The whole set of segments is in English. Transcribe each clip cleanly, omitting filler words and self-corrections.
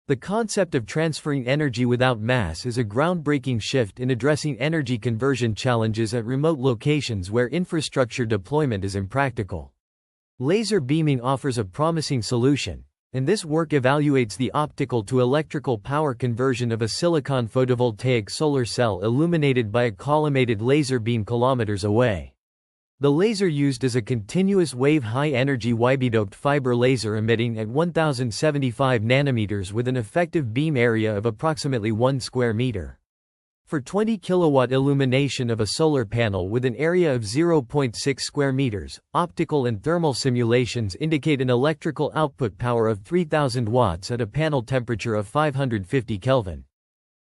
The concept of transferring energy without mass is a groundbreaking shift in addressing energy conversion challenges at remote locations where infrastructure deployment is impractical. Laser beaming offers a promising solution, and this work evaluates the optical-to-electrical power conversion of a silicon photovoltaic solar cell illuminated by a collimated laser beam kilometers away. The laser used is a continuous wave high-energy wide-doped fiber laser emitting at 1075 nanometers with an effective beam area of approximately 1 square meter. For 20 kilowatt illumination of a solar panel with an area of 0.6 square meters, optical and thermal simulations indicate an electrical output power of 3000 watts at a panel temperature of 550 Kelvin.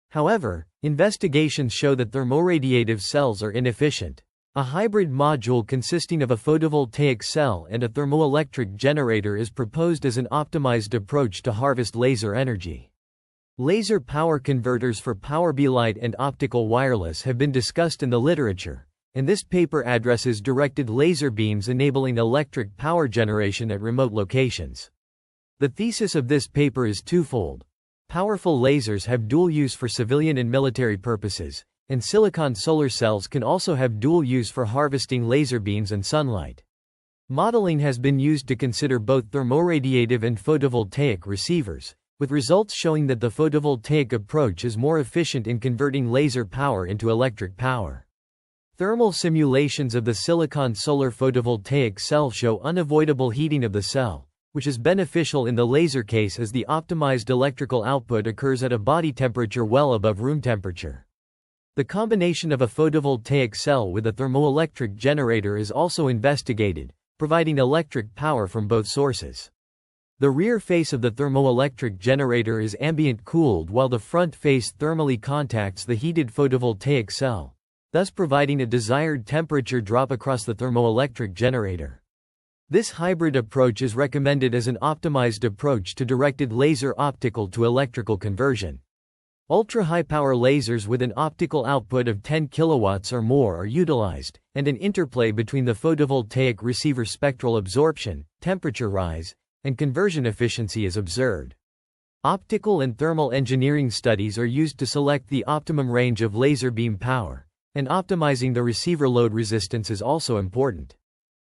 However, investigations show that thermo-radiative cells are inefficient. A hybrid module consisting of a photovoltaic cell and a thermo-electric generator is proposed as an optimized approach to harvest laser energy. Laser power converters for power light and optical wireless have been discussed in the literature, and this paper addresses directed laser beams enabling electric power generation at remote locations. The thesis of this paper is twofold. Powerful lasers have dual use for civilian and military purposes, and silicon solar cells can also have dual use for harvesting laser beams and sunlight. Modeling has been used to consider both thermo-radiative and photovoltaic receivers, with results showing that the photovoltaic approach is more efficient in converting laser power into electric power. Thermal simulations of the silicon solar photovoltaic cell show unavoidable heating of the cell, which is beneficial in the laser case as the optimized electrical output occurs at a body temperature well above room temperature. The combination of a photovoltaic cell with a thermoelectric generator is also investigated, providing electric power from both sources. The rear face of the thermoelectric generator is ambient cooled while the front face thermally contacts the heated photovoltaic cell, thus providing a desired temperature drop across the thermoelectric generator. This hybrid approach is recommended as an optimized approach to directed laser optical-to-electrical conversion. Ultra-high-power lasers with an optical output of 10 kilowatts or more are utilized, and an interplay between the photovoltaic receiver spectral absorption, temperature rise, and conversion efficiency is observed. Optical and thermal engineering studies are used to select the optimum range of laser beam power, and optimizing the receiver load resistance is also important.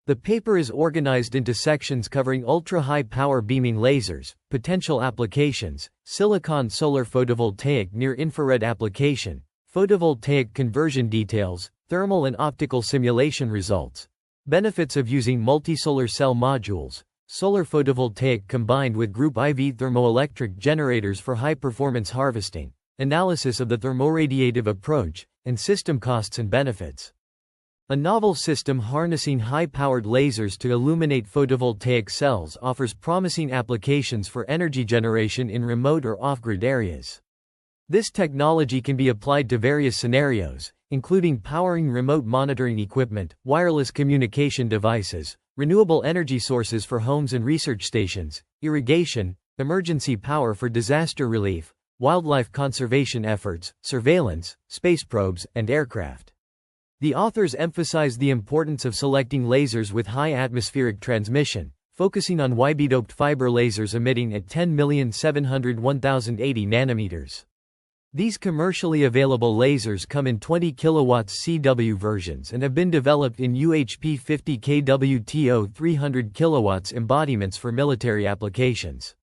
The paper is organized into sections covering ultra-high power beaming lasers, potential applications, silicon solar photovoltaic near-infrared application, photovoltaic conversion details, thermal and optical simulation results, benefits of using multi-solar cell modules, solar photovoltaic combined with group IV thermoelectric generators for high-performance harvesting, analysis of the thermo-radiative approach, and system costs and benefits. A novel system harnessing high-powered lasers to illuminate photovoltaic cells offers promising applications for energy generation in remote or off-grid areas. This technology can be applied to various scenarios, including powering remote monitoring equipment, wireless communication devices, renewable energy sources for homes and research stations, irrigation, emergency power for disaster relief, wildlife conservation efforts, surveillance, space probes, and aircraft. The authors emphasize the importance of selecting lasers with high atmospheric transmission, focusing on wide-doped fiber lasers emitting at 10,701,080 nanometers. These commercially available lasers come in 20 kW CW versions and have been developed in UHP 50 kWto 300 kW embodiments for military applications.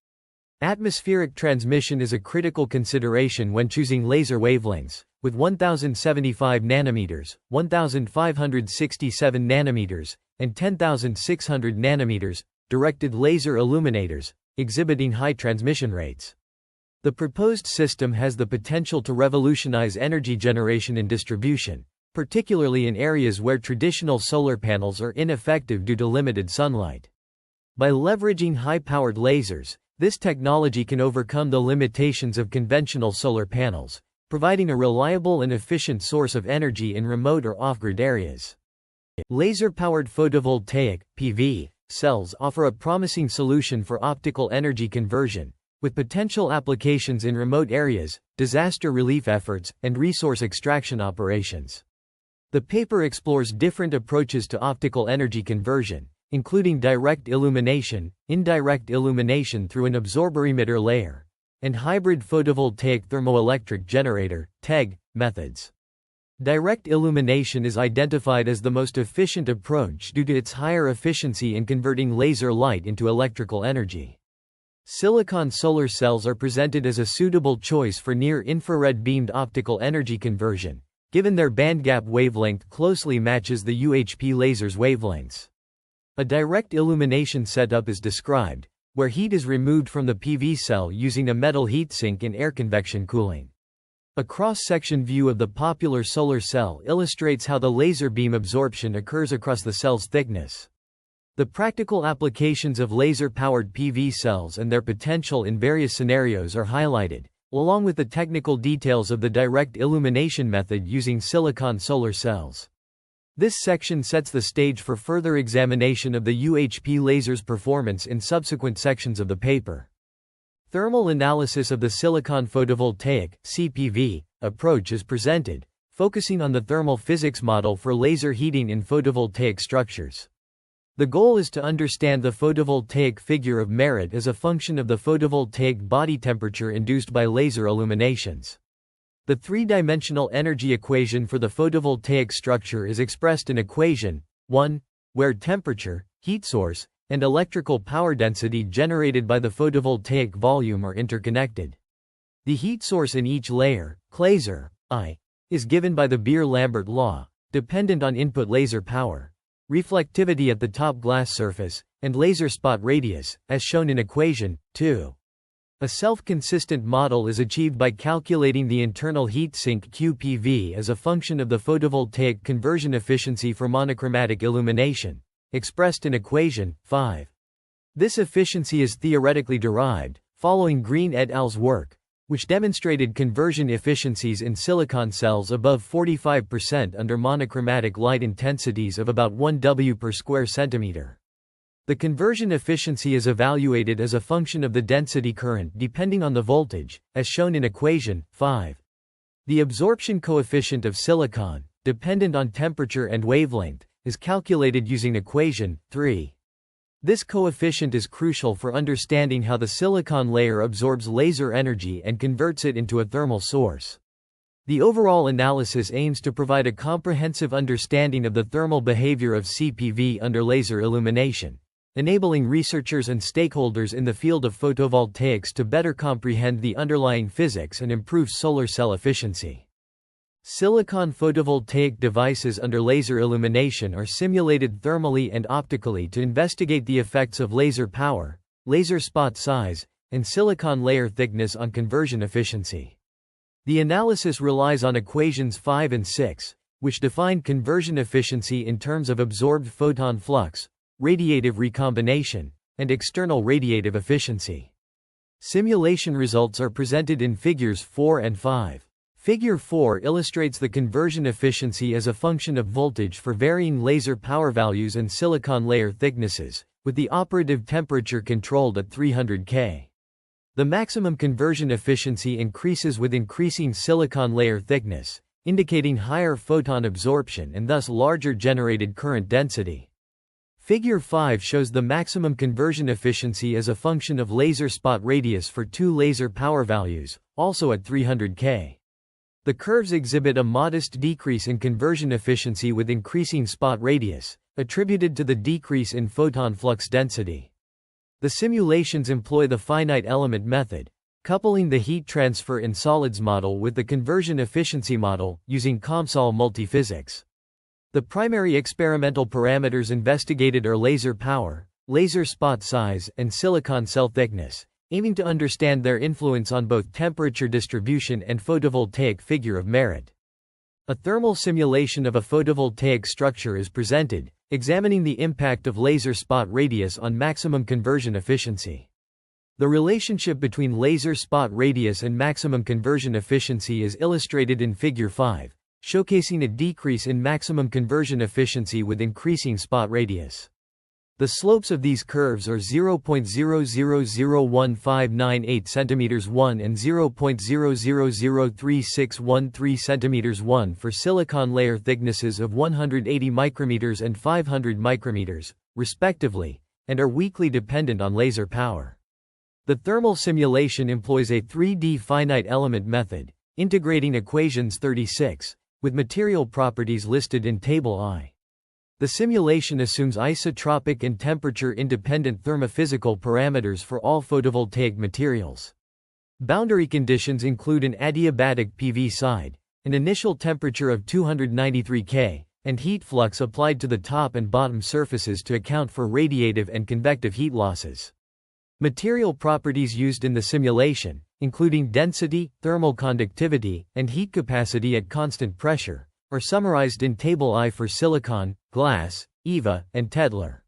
Atmospheric transmission is a critical consideration when choosing laser wavelengths, with 1075 nanometers, 1567 nanometers, and 10600 nanometers, directed laser illuminators, exhibiting high transmission rates. The proposed system has the potential to revolutionize energy generation and distribution, particularly in areas where traditional solar panels are ineffective due to limited sunlight. By leveraging high-powered lasers, this technology can overcome the limitations of conventional solar panels, providing a reliable and efficient source of energy in remote or off-grid areas. Laser-powered photovoltaic (PV) cells offer a promising solution for optical energy conversion, with potential applications in remote areas, disaster relief efforts, and resource extraction operations. The paper explores different approaches to optical energy conversion, including direct illumination, indirect illumination through an absorber emitter layer, and hybrid photovoltaic thermo-electric generator (TEG) methods. Direct illumination is identified as the most efficient approach due to its higher efficiency in converting laser light into electrical energy. Silicon solar cells are presented as a suitable choice for near-infrared beamed optical energy conversion, given their bandgap wavelength closely matches the UHP laser's wavelengths. A direct illumination setup is described, where heat is removed from the PV cell using a metal heatsink and air convection cooling. A cross-section view of the popular solar cell illustrates how the laser beam absorption occurs across the cell's thickness. The practical applications of laser-powered PV cells and their potential in various scenarios are highlighted, along with the technical details of the direct illumination method using silicon solar cells. This section sets the stage for further examination of the UHP laser's performance in subsequent sections of the paper. Thermal analysis of the silicon photovoltaic (CPV) approach is presented, focusing on the thermal physics model for laser heating in photovoltaic structures. The goal is to understand the photovoltaic figure of merit as a function of the photovoltaic body temperature induced by laser illuminations. The three-dimensional energy equation for the photovoltaic structure is expressed in equation 1, where temperature, heat source, and electrical power density generated by the photovoltaic volume are interconnected. The heat source in each layer, laser I, is given by the Beer-Lambert law, dependent on input laser power, reflectivity at the top glass surface, and laser spot radius, as shown in equation 2. A self-consistent model is achieved by calculating the internal heat sink QPV as a function of the photovoltaic conversion efficiency for monochromatic illumination, expressed in equation 5. This efficiency is theoretically derived, following Green et al.'s work, which demonstrated conversion efficiencies in silicon cells above 45% under monochromatic light intensities of about 1 W per square centimeter. The conversion efficiency is evaluated as a function of the density current depending on the voltage, as shown in equation 5. The absorption coefficient of silicon, dependent on temperature and wavelength, is calculated using equation 3. This coefficient is crucial for understanding how the silicon layer absorbs laser energy and converts it into a thermal source. The overall analysis aims to provide a comprehensive understanding of the thermal behavior of CPV under laser illumination, enabling researchers and stakeholders in the field of photovoltaics to better comprehend the underlying physics and improve solar cell efficiency. Silicon photovoltaic devices under laser illumination are simulated thermally and optically to investigate the effects of laser power, laser spot size, and silicon layer thickness on conversion efficiency. The analysis relies on equations 5 and 6, which define conversion efficiency in terms of absorbed photon flux, radiative recombination, and external radiative efficiency. Simulation results are presented in figures 4 and 5. Figure 4 illustrates the conversion efficiency as a function of voltage for varying laser power values and silicon layer thicknesses, with the operative temperature controlled at 300 K. The maximum conversion efficiency increases with increasing silicon layer thickness, indicating higher photon absorption and thus larger generated current density. Figure 5 shows the maximum conversion efficiency as a function of laser spot radius for two laser power values, also at 300 K. The curves exhibit a modest decrease in conversion efficiency with increasing spot radius, attributed to the decrease in photon flux density. The simulations employ the finite element method, coupling the heat transfer in solids model with the conversion efficiency model, using COMSOL multiphysics. The primary experimental parameters investigated are laser power, laser spot size, and silicon cell thickness, aiming to understand their influence on both temperature distribution and photovoltaic figure of merit. A thermal simulation of a photovoltaic structure is presented, examining the impact of laser spot radius on maximum conversion efficiency. The relationship between laser spot radius and maximum conversion efficiency is illustrated in Figure 5, showcasing a decrease in maximum conversion efficiency with increasing spot radius. The slopes of these curves are 0.000159 cm 1 and 0.000361 cm 1 for silicon layer thicknesses of 180 micrometers and 500 micrometers, respectively, and are weakly dependent on laser power. The thermal simulation employs a 3D finite element method, integrating equations 36, with material properties listed in Table I. The simulation assumes isotropic and temperature-independent thermophysical parameters for all photovoltaic materials. Boundary conditions include an adiabatic PV side, an initial temperature of 293 K, and heat flux applied to the top and bottom surfaces to account for radiative and convective heat losses. Material properties used in the simulation, including density, thermal conductivity, and heat capacity at constant pressure, are summarized in Table I for silicon, glass, EVA, and Tedlar.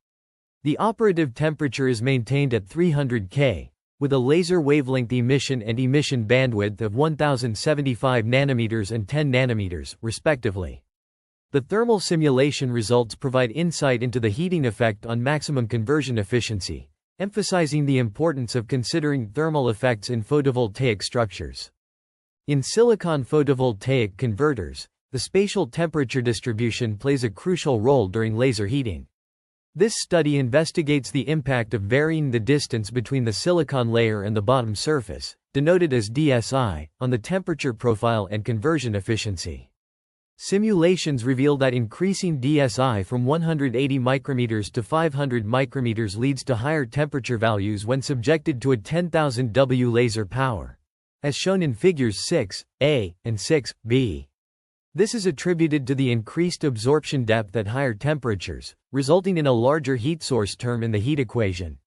The operative temperature is maintained at 300 K, with a laser wavelength emission and emission bandwidth of 1075 nanometers and 10 nanometers, respectively. The thermal simulation results provide insight into the heating effect on maximum conversion efficiency, emphasizing the importance of considering thermal effects in photovoltaic structures. In silicon photovoltaic converters, the spatial temperature distribution plays a crucial role during laser heating. This study investigates the impact of varying the distance between the silicon layer and the bottom surface, denoted as DSI, on the temperature profile and conversion efficiency. Simulations reveal that increasing DSI from 180 micrometers to 500 micrometers leads to higher temperature values when subjected to a 10,000 W laser power, as shown in figures 6a and 6b. This is attributed to the increased absorption depth at higher temperatures, resulting in a larger heat source term in the heat equation.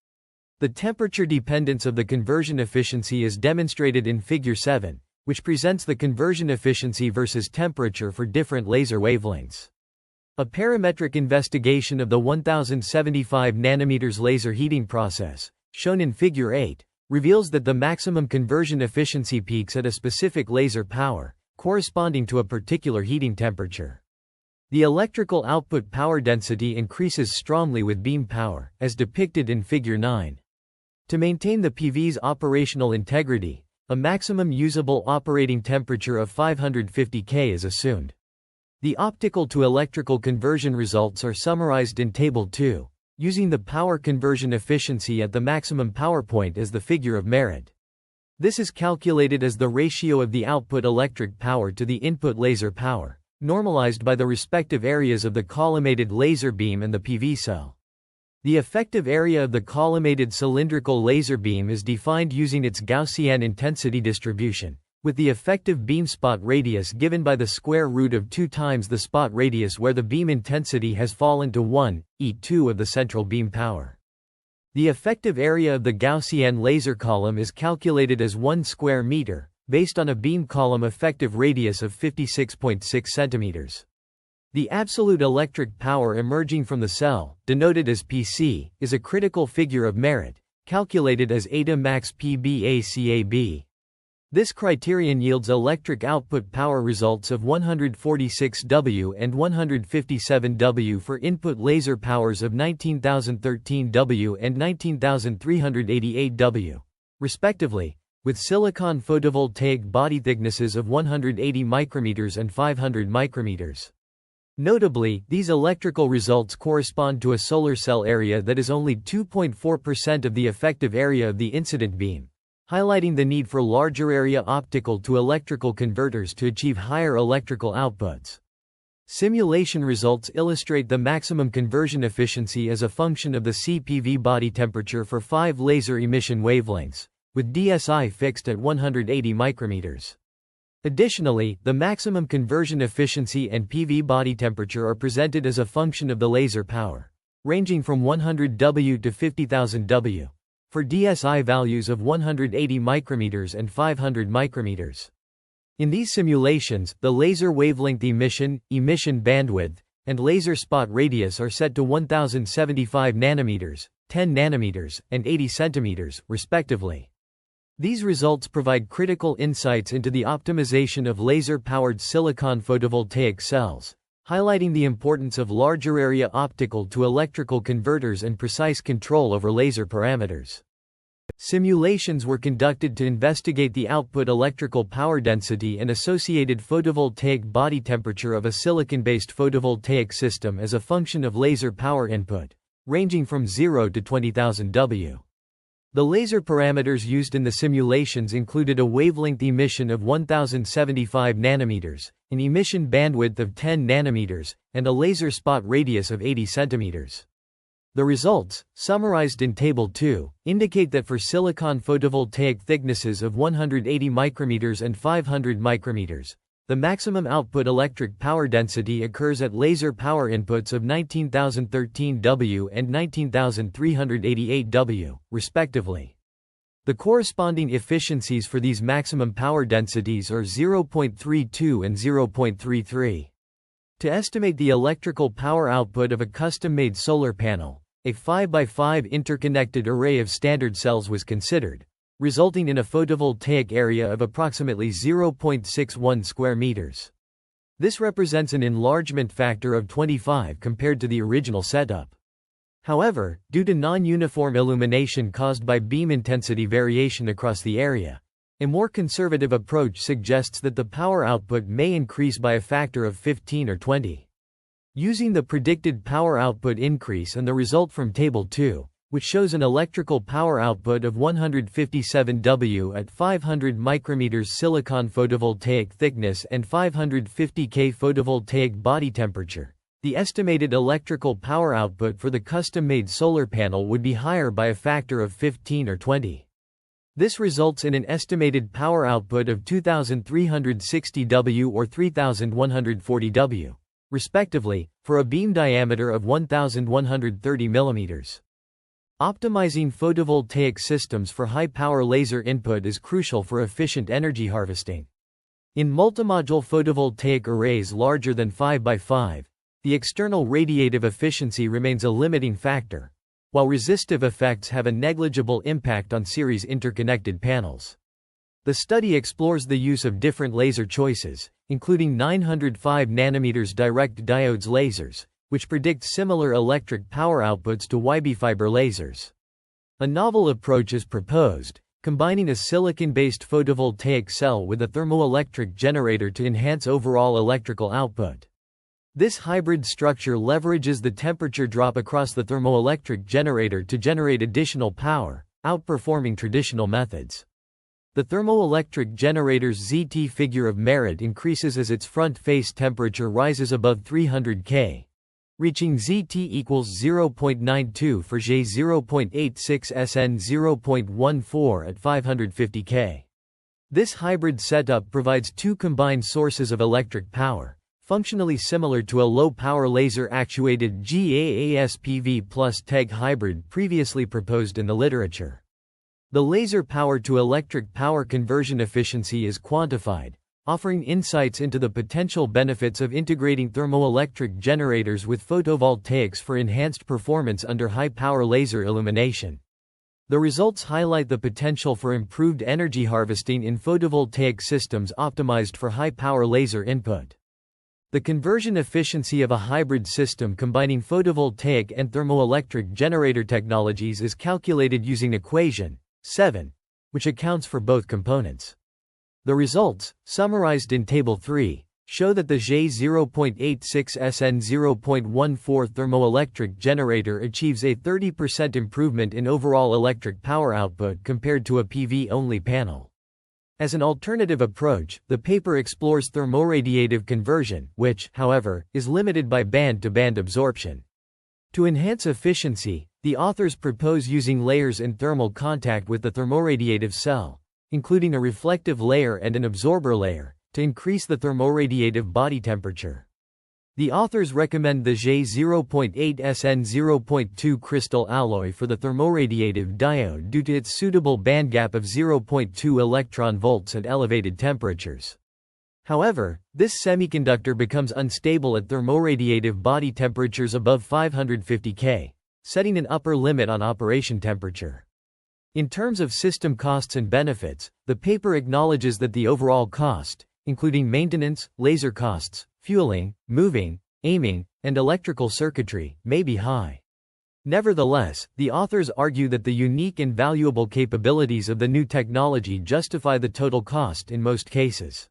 The temperature dependence of the conversion efficiency is demonstrated in Figure 7, which presents the conversion efficiency versus temperature for different laser wavelengths. A parametric investigation of the 1075 nanometers laser heating process, shown in Figure 8, reveals that the maximum conversion efficiency peaks at a specific laser power, corresponding to a particular heating temperature. The electrical output power density increases strongly with beam power, as depicted in Figure 9. To maintain the PV's operational integrity, a maximum usable operating temperature of 550 K is assumed. The optical-to-electrical conversion results are summarized in Table 2, using the power conversion efficiency at the maximum power point as the figure of merit. This is calculated as the ratio of the output electric power to the input laser power, normalized by the respective areas of the collimated laser beam and the PV cell. The effective area of the collimated cylindrical laser beam is defined using its Gaussian intensity distribution, with the effective beam spot radius given by the square root of 2 times the spot radius where the beam intensity has fallen to 1/(E2) of the central beam power. The effective area of the Gaussian laser column is calculated as 1 square meter, based on a beam column effective radius of 56.6 centimeters. The absolute electric power emerging from the cell, denoted as PC, is a critical figure of merit, calculated as eta max PBACAB. This criterion yields electric output power results of 146 W and 157 W for input laser powers of 19,013 W and 19,388 W, respectively, with silicon photovoltaic body thicknesses of 180 micrometers and 500 micrometers. Notably, these electrical results correspond to a solar cell area that is only 2.4% of the effective area of the incident beam, highlighting the need for larger area optical-to-electrical converters to achieve higher electrical outputs. Simulation results illustrate the maximum conversion efficiency as a function of the CPV body temperature for 5 laser emission wavelengths, with DSI fixed at 180 micrometers. Additionally, the maximum conversion efficiency and PV body temperature are presented as a function of the laser power, ranging from 100 W to 50,000 W, for DSI values of 180 micrometers and 500 micrometers. In these simulations, the laser wavelength emission bandwidth, and laser spot radius are set to 1075 nanometers, 10 nanometers, and 80 centimeters, respectively. These results provide critical insights into the optimization of laser-powered silicon photovoltaic cells, highlighting the importance of larger area optical-to-electrical converters and precise control over laser parameters. Simulations were conducted to investigate the output electrical power density and associated photovoltaic body temperature of a silicon-based photovoltaic system as a function of laser power input, ranging from 0 to 20,000 W. The laser parameters used in the simulations included a wavelength emission of 1075 nanometers, an emission bandwidth of 10 nanometers, and a laser spot radius of 80 centimeters. The results, summarized in Table 2, indicate that for silicon photovoltaic thicknesses of 180 micrometers and 500 micrometers, the maximum output electric power density occurs at laser power inputs of 19,013 W and 19,388 W, respectively. The corresponding efficiencies for these maximum power densities are 0.32 and 0.33. To estimate the electrical power output of a custom-made solar panel, a 5x5 interconnected array of standard cells was considered, resulting in a photovoltaic area of approximately 0.61 square meters. This represents an enlargement factor of 25 compared to the original setup. However, due to non-uniform illumination caused by beam intensity variation across the area, a more conservative approach suggests that the power output may increase by a factor of 15 or 20. Using the predicted power output increase and the result from Table 2, which shows an electrical power output of 157 W at 500 micrometers silicon photovoltaic thickness and 550 K photovoltaic body temperature, the estimated electrical power output for the custom-made solar panel would be higher by a factor of 15 or 20. This results in an estimated power output of 2,360 W or 3,140 W, respectively, for a beam diameter of 1,130 mm. Optimizing photovoltaic systems for high-power laser input is crucial for efficient energy harvesting. In multimodule photovoltaic arrays larger than 5x5, the external radiative efficiency remains a limiting factor, while resistive effects have a negligible impact on series interconnected panels. The study explores the use of different laser choices, including 905 nanometers direct diodes lasers, which predict similar electric power outputs to YB fiber lasers. A novel approach is proposed, combining a silicon-based photovoltaic cell with a thermo-electric generator to enhance overall electrical output. This hybrid structure leverages the temperature drop across the thermoelectric generator to generate additional power, outperforming traditional methods. The thermoelectric generator's ZT figure of merit increases as its front face temperature rises above 300 K, reaching ZT equals 0.92 for J 0.86 SN 0.14 at 550 K. This hybrid setup provides two combined sources of electric power, functionally similar to a low-power laser-actuated GaAs-PV plus TEG hybrid previously proposed in the literature. The laser power-to-electric power conversion efficiency is quantified, offering insights into the potential benefits of integrating thermoelectric generators with photovoltaics for enhanced performance under high-power laser illumination. The results highlight the potential for improved energy harvesting in photovoltaic systems optimized for high-power laser input. The conversion efficiency of a hybrid system combining photovoltaic and thermoelectric generator technologies is calculated using equation 7, which accounts for both components. The results, summarized in Table 3, show that the J 0.86 SN 0.14 thermoelectric generator achieves a 30% improvement in overall electric power output compared to a PV-only panel. As an alternative approach, the paper explores thermo-radiative conversion, which, however, is limited by band-to-band absorption. To enhance efficiency, the authors propose using layers in thermal contact with the thermo-radiative cell, including a reflective layer and an absorber layer, to increase the thermo-radiative body temperature. The authors recommend the J 0.8 SN 0.2 crystal alloy for the thermoradiative diode due to its suitable bandgap of 0.2 electron volts at elevated temperatures. However, this semiconductor becomes unstable at thermoradiative body temperatures above 550 K, setting an upper limit on operation temperature. In terms of system costs and benefits, the paper acknowledges that the overall cost, including maintenance, laser costs, fueling, moving, aiming, and electrical circuitry, may be high. Nevertheless, the authors argue that the unique and valuable capabilities of the new technology justify the total cost in most cases.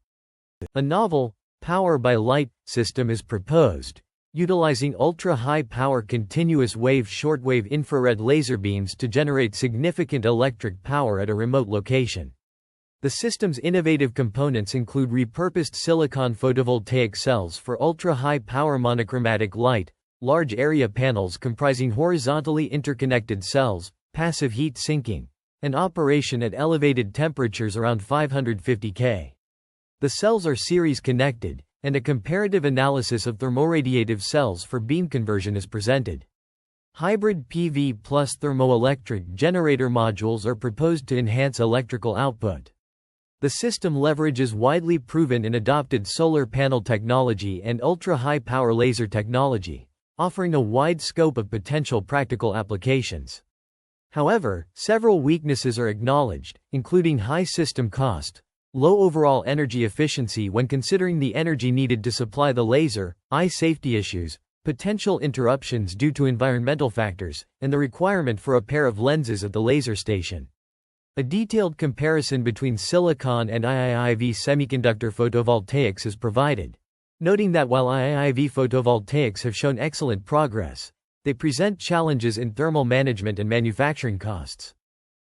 A novel, power by light, system is proposed, utilizing ultra-high power continuous wave shortwave infrared laser beams to generate significant electric power at a remote location. The system's innovative components include repurposed silicon photovoltaic cells for ultra-high power monochromatic light, large area panels comprising horizontally interconnected cells, passive heat sinking, and operation at elevated temperatures around 550 K. The cells are series connected, and a comparative analysis of thermo-radiative cells for beam conversion is presented. Hybrid PV plus thermo-electric generator modules are proposed to enhance electrical output. The system leverages widely proven and adopted solar panel technology and ultra-high power laser technology, offering a wide scope of potential practical applications. However, several weaknesses are acknowledged, including high system cost, low overall energy efficiency when considering the energy needed to supply the laser, eye safety issues, potential interruptions due to environmental factors, and the requirement for a pair of lenses at the laser station. A detailed comparison between silicon and IIIV semiconductor photovoltaics is provided, noting that while IIIV photovoltaics have shown excellent progress, they present challenges in thermal management and manufacturing costs.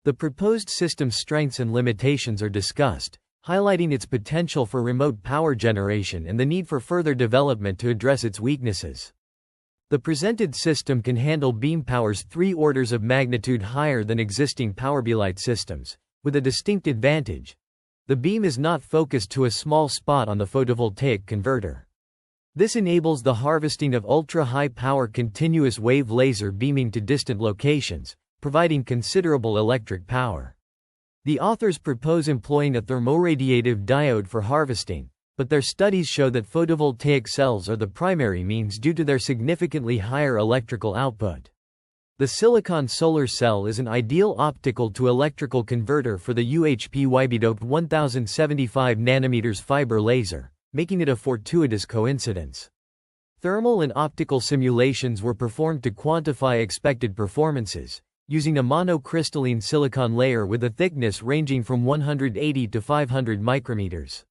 The proposed system's strengths and limitations are discussed, highlighting its potential for remote power generation and the need for further development to address its weaknesses. The presented system can handle beam powers 3 orders of magnitude higher than existing powerbelight systems, with a distinct advantage. The beam is not focused to a small spot on the photovoltaic converter. This enables the harvesting of ultra-high power continuous wave laser beaming to distant locations, providing considerable electric power. The authors propose employing a thermo-radiative diode for harvesting, but their studies show that photovoltaic cells are the primary means due to their significantly higher electrical output. The silicon solar cell is an ideal optical-to-electrical converter for the UHP-YB-doped 1075 nm fiber laser, making it a fortuitous coincidence. Thermal and optical simulations were performed to quantify expected performances, using a monocrystalline silicon layer with a thickness ranging from 180 to 500 micrometers.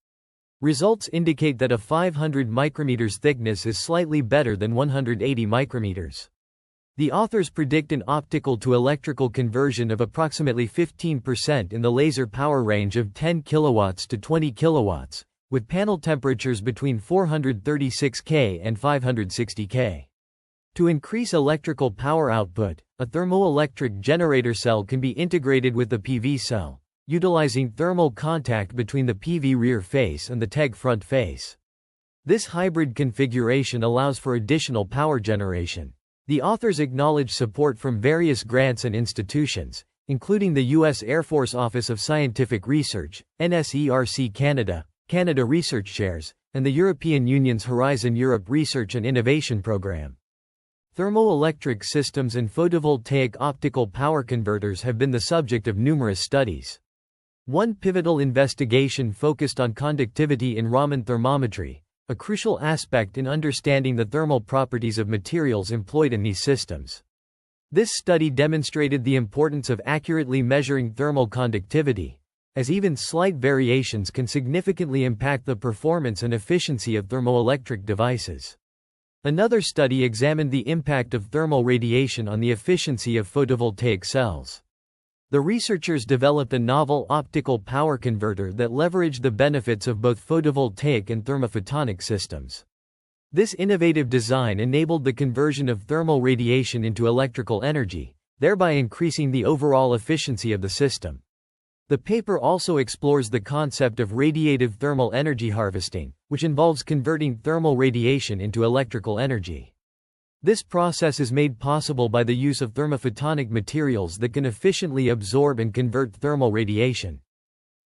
Results indicate that a 500 micrometers thickness is slightly better than 180 micrometers. The authors predict an optical-to-electrical conversion of approximately 15% in the laser power range of 10 kilowatts to 20 kilowatts, with panel temperatures between 436 K and 560 K. To increase electrical power output, a thermo-electric generator cell can be integrated with the PV cell, utilizing thermal contact between the PV rear face and the TEG front face. This hybrid configuration allows for additional power generation. The authors acknowledge support from various grants and institutions, including the U.S. Air Force Office of Scientific Research, NSERC Canada, Canada Research Shares, and the European Union's Horizon Europe Research and Innovation Programme. Thermoelectric systems and photovoltaic optical power converters have been the subject of numerous studies. One pivotal investigation focused on conductivity in Raman thermometry, a crucial aspect in understanding the thermal properties of materials employed in these systems. This study demonstrated the importance of accurately measuring thermal conductivity, as even slight variations can significantly impact the performance and efficiency of thermoelectric devices. Another study examined the impact of thermal radiation on the efficiency of photovoltaic cells. The researchers developed a novel optical power converter that leveraged the benefits of both photovoltaic and thermophotonic systems. This innovative design enabled the conversion of thermal radiation into electrical energy, thereby increasing the overall efficiency of the system. The paper also explores the concept of radiative thermal energy harvesting, which involves converting thermal radiation into electrical energy. This process is made possible by the use of thermophotonic materials that can efficiently absorb and convert thermal radiation.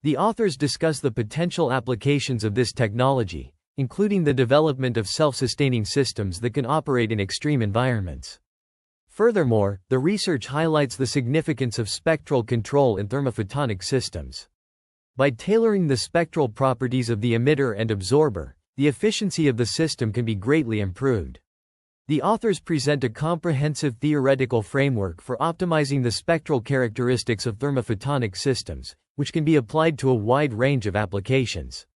The authors discuss the potential applications of this technology, including the development of self-sustaining systems that can operate in extreme environments. Furthermore, the research highlights the significance of spectral control in thermophotonic systems. By tailoring the spectral properties of the emitter and absorber, the efficiency of the system can be greatly improved. The authors present a comprehensive theoretical framework for optimizing the spectral characteristics of thermophotonic systems, which can be applied to a wide range of applications.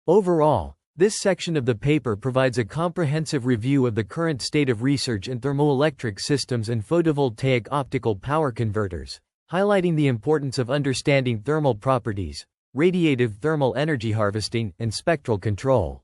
Overall, This section of the paper provides a comprehensive review of the current state of research in thermoelectric systems and photovoltaic optical power converters, highlighting the importance of understanding thermal properties, radiative thermal energy harvesting, and spectral control.